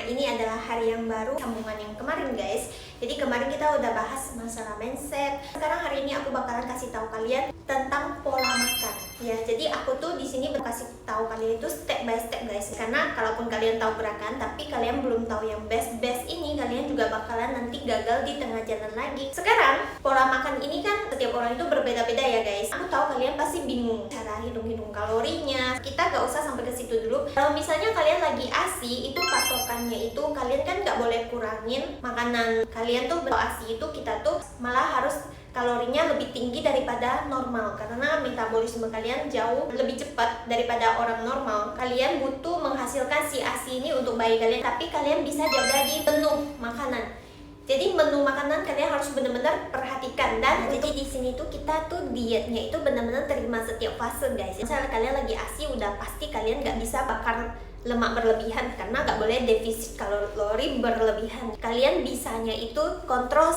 ini adalah hari yang baru, sambungan yang kemarin guys. Jadi kemarin kita udah bahas masalah mindset. Sekarang hari ini aku bakalan kasih tahu kalian tentang pola makan. Ya, jadi aku tuh di sini kasih tahu kalian itu step by step guys. Karena kalaupun kalian tahu gerakan, tapi kalian belum tahu yang best ini, kalian juga bakalan nanti gagal di tengah jalan lagi. Sekarang pola makan ini kan setiap orang itu berbeda-beda ya guys. Aku tahu kalian pasti bingung cara hitung-hitung kalorinya. Kita gak usah sampai ke situ dulu. Kalau misalnya kalian lagi ASI, itu patokannya itu kalian kan gak boleh kurangin makanan kalian tuh. ASI itu kita tuh malah harus kalorinya lebih tinggi daripada normal, karena metabolisme kalian jauh lebih cepat daripada orang normal. Kalian butuh menghasilkan si ASI ini untuk bayi kalian, tapi kalian bisa jaga di menu makanan. Jadi menu makanan kalian harus benar-benar perhatikan. Dan jadi di sini tuh kita tuh dietnya itu benar-benar terima setiap fase guys. Misalnya kalian lagi ASI, udah pasti kalian nggak bisa bakar lemak berlebihan karena nggak boleh defisit kalori berlebihan. Kalian bisanya itu kontrol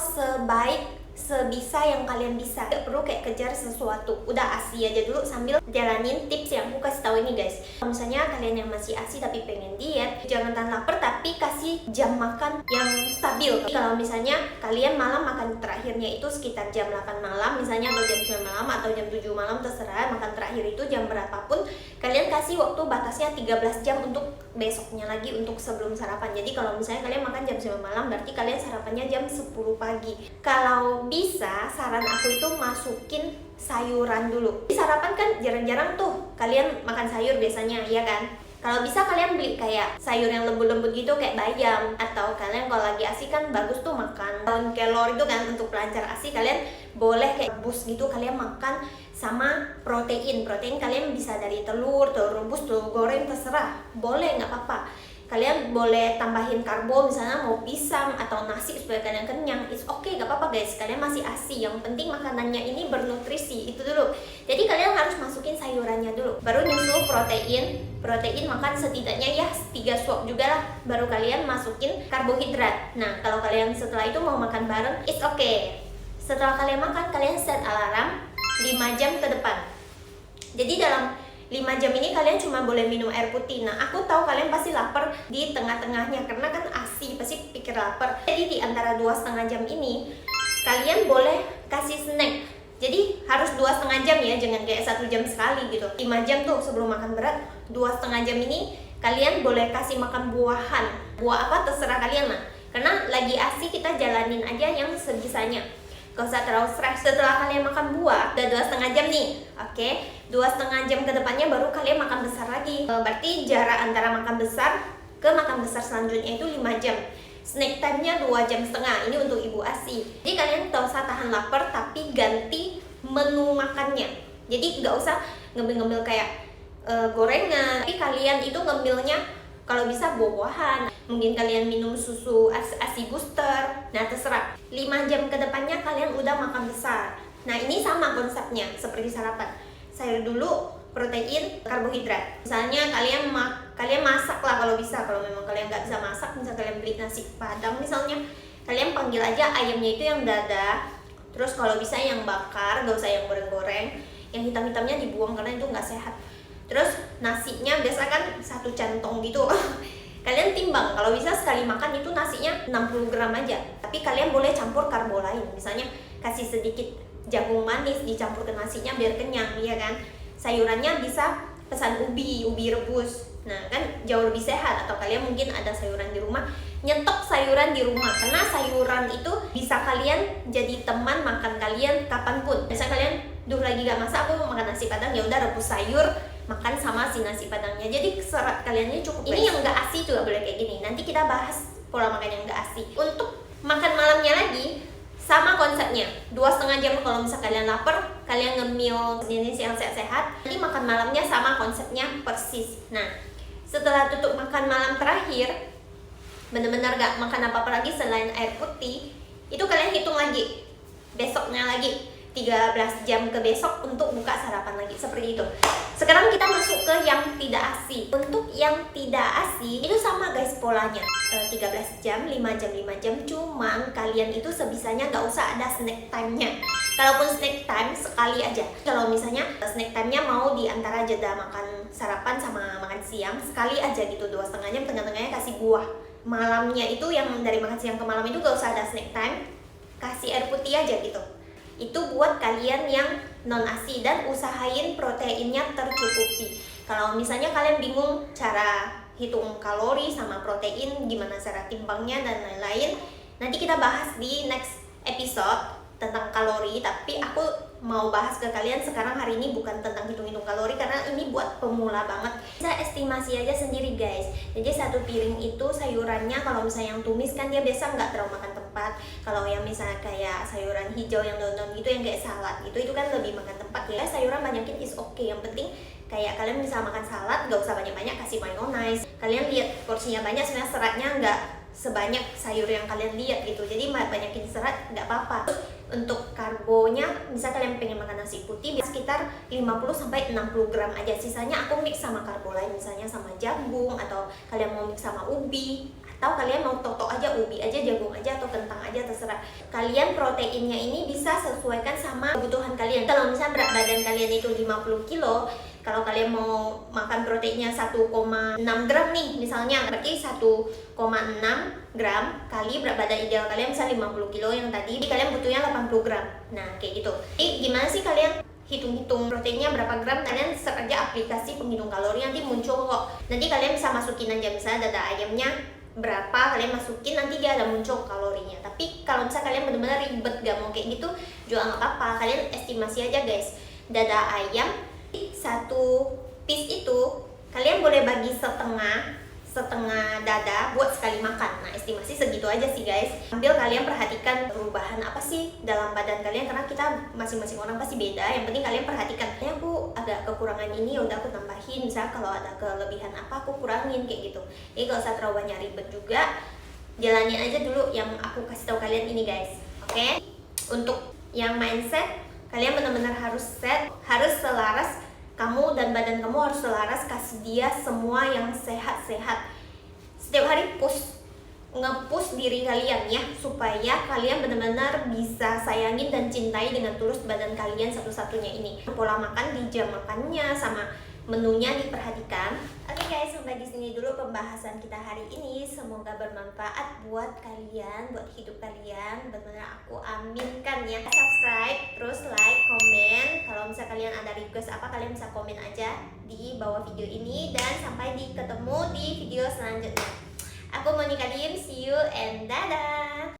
sebisa yang kalian bisa. Gak perlu kayak kejar sesuatu. Udah ASI aja dulu sambil jalanin tips yang aku kasih tahu ini guys. Kalau misalnya kalian yang masih ASI tapi pengen diet, jangan tahan lapar tapi kasih jam makan yang stabil. Kalau misalnya kalian malam makan terakhirnya itu sekitar jam 8 malam misalnya, atau jam 9 malam atau jam 7 malam, terserah makan terakhir itu jam berapapun, kalian kasih waktu batasnya 13 jam untuk besoknya lagi untuk sebelum sarapan. Jadi kalau misalnya kalian makan jam 9 malam, berarti kalian sarapannya jam 10 pagi. Kalau bisa, saran aku itu masukin sayuran dulu. Di sarapan kan jarang-jarang tuh kalian makan sayur biasanya, ya kan? Kalau bisa kalian beli kayak sayur yang lembut-lembut gitu kayak bayam, atau kalian kalau lagi ASI kan bagus tuh makan daun kelor itu kan untuk pelancar ASI. Kalian boleh kayak rebus gitu, kalian makan sama protein kalian bisa dari telur rebus, telur goreng, terserah, boleh, nggak apa-apa. Kalian boleh tambahin karbo, misalnya mau pisang atau nasi supaya kalian kenyang, it's okay, gak apa-apa guys. Kalian masih ASI, yang penting makanannya ini bernutrisi, itu dulu. Jadi kalian harus masukin sayurannya dulu, baru nyusul protein makan setidaknya ya 3 suap juga lah, baru kalian masukin karbohidrat. Nah kalau kalian setelah itu mau makan bareng, it's okay. Setelah kalian makan, kalian set alarm 5 jam ke depan. Jadi dalam 5 jam ini kalian cuma boleh minum air putih. Nah aku tahu kalian pasti lapar di tengah-tengahnya karena kan ASI, pasti pikir lapar. Jadi di antara 2,5 jam ini kalian boleh kasih snack. Jadi harus 2,5 jam ya, jangan kayak 1 jam sekali gitu. 5 jam tuh sebelum makan berat, 2,5 jam ini kalian boleh kasih makan buahan. Buah apa terserah kalian lah. Karena lagi ASI kita jalanin aja yang sebisanya. Gak usah terlalu stres. Setelah kalian makan buah, udah 2,5 jam nih, oke? 2,5 jam ke depannya baru kalian makan besar lagi. Berarti jarak antara makan besar ke makan besar selanjutnya itu 5 jam. Snack time-nya 2,5 jam. Ini untuk ibu ASI. Jadi kalian gak usah tahan lapar, tapi ganti menu makannya. Jadi gak usah ngemil-ngemil kayak gorengan, tapi kalian itu ngemilnya kalau bisa buah-buahan. Mungkin kalian minum susu ASI booster. Nah terserah. 5 jam ke depannya kalian udah makan besar. Nah ini sama konsepnya seperti sarapan. Sayur dulu, protein, karbohidrat. Misalnya kalian masak lah kalau bisa. Kalau memang kalian nggak bisa masak, misal kalian beli nasi padang misalnya, kalian panggil aja ayamnya itu yang dada. Terus kalau bisa yang bakar, gak usah yang goreng-goreng. Yang hitam-hitamnya dibuang karena itu nggak sehat. Terus nasinya biasa kan 1 cantong gitu. Kalian timbang, kalau bisa sekali makan itu nasinya 60 gram aja. Tapi kalian boleh campur karbo lain. Misalnya kasih sedikit jagung manis dicampur ke nasinya biar kenyang, ya kan? Sayurannya bisa pesan ubi rebus. Nah kan jauh lebih sehat. Atau kalian mungkin ada sayuran di rumah, nyetok sayuran di rumah. Karena sayuran itu bisa kalian jadi teman makan kalian kapanpun. Misalnya kalian lagi gak masak, aku mau makan nasi padang, ya udah rebus sayur, makan sama si nasi padangnya. Jadi serat kaliannya cukup. Ini yang gak ASI juga boleh kayak gini. Nanti kita bahas pola makan yang gak ASI. Untuk makan malamnya lagi sama konsepnya, 2,5 jam. Kalau misal kalian lapar, kalian ngemil jenis yang sehat-sehat. Nanti makan malamnya sama konsepnya persis. Nah setelah tutup makan malam terakhir, bener-bener gak makan apa-apa lagi selain air putih, itu kalian hitung lagi besoknya lagi 13 jam ke besok untuk buka sarapan lagi, seperti itu. Sekarang kita masuk ke yang tidak ASI. Untuk yang tidak ASI itu sama guys polanya, 13 jam, 5 jam, 5 jam. Cuman kalian itu sebisanya nggak usah ada snack time-nya. Kalaupun snack time sekali aja. Kalau misalnya snack time-nya mau di antara jeda makan sarapan sama makan siang, sekali aja gitu, 2,5 jam, tengah-tengahnya kasih buah. malamnya itu, yang dari makan siang ke malam itu gak usah ada snack time, kasih air putih aja gitu. Itu buat kalian yang non ASI, dan usahain proteinnya tercukupi. Kalau misalnya kalian bingung cara hitung kalori sama protein, gimana cara timbangnya dan lain-lain, nanti kita bahas di next episode tentang kalori. Tapi aku mau bahas ke kalian sekarang hari ini bukan tentang hitung-hitung kalori, karena ini buat pemula banget. Bisa estimasi aja sendiri guys. Jadi satu piring itu sayurannya, kalau misalnya yang tumis kan dia biasa nggak terlalu makan tempat. Kalau yang misalnya kayak sayuran hijau yang daun-daun gitu, yang kayak salad gitu, itu kan lebih makan tempat ya. Sayuran banyakin is okay, yang penting kayak kalian bisa makan salad gak usah banyak-banyak, kasih mayonnaise. Kalian lihat porsinya banyak, sebenarnya seratnya nggak sebanyak sayur yang kalian lihat gitu. Jadi banyakin serat nggak apa-apa. Untuk karbonya, misal kalian pengen makan nasi putih sekitar 50-60 gram aja. Sisanya aku mix sama karbo lain, misalnya sama jagung, atau kalian mau mix sama ubi, atau kalian mau toto aja, ubi aja, jagung aja, atau kentang aja, terserah. Kalian proteinnya ini bisa sesuaikan sama kebutuhan kalian. Kalau misalnya berat badan kalian itu 50 kilo, kalau kalian mau makan proteinnya 1,6 gram nih misalnya, berarti 1,6 gram kali berat badan ideal kalian misal 50 kilo yang tadi, kalian butuhnya 80 gram. Nah kayak gitu. Jadi gimana sih kalian hitung-hitung proteinnya berapa gram? Kalian search aja aplikasi penghitung kalori, nanti muncul kok. Nanti kalian bisa masukin aja, misalnya dada ayamnya berapa, kalian masukin, nanti dia ada muncul kalorinya. Tapi kalau misalnya kalian benar-benar ribet gak mau kayak gitu juga nggak apa-apa, kalian estimasi aja guys. Dada ayam satu piece itu kalian boleh bagi setengah dada buat sekali makan. Nah estimasi segitu aja sih guys. Sambil kalian perhatikan perubahan apa sih dalam badan kalian, karena kita masing-masing orang pasti beda. Yang penting kalian perhatikan, ya aku agak kekurangan ini, udah aku tambahin. Misalnya kalau ada kelebihan apa aku kurangin kayak gitu. Jadi gak usah terlalu banyak ribet juga, jalanin aja dulu yang aku kasih tahu kalian ini guys. Oke? Untuk yang mindset, kalian benar-benar harus harus selaras. Kamu dan badan kamu harus selaras, kasih dia semua yang sehat-sehat. Setiap hari nge-push diri kalian ya, supaya kalian benar-benar bisa sayangin dan cintai dengan tulus badan kalian satu-satunya ini. Pola makan di jam makannya sama menunya diperhatikan. Oke guys, sampai di sini dulu pembahasan kita hari ini. Semoga bermanfaat buat kalian, buat hidup kalian. Benar-benar aku aminkan ya. Subscribe, terus like, komen. Kalau misalnya kalian ada request apa, kalian bisa komen aja di bawah video ini. Dan sampai ketemu di video selanjutnya. Aku Monica Lim, see you and dadah.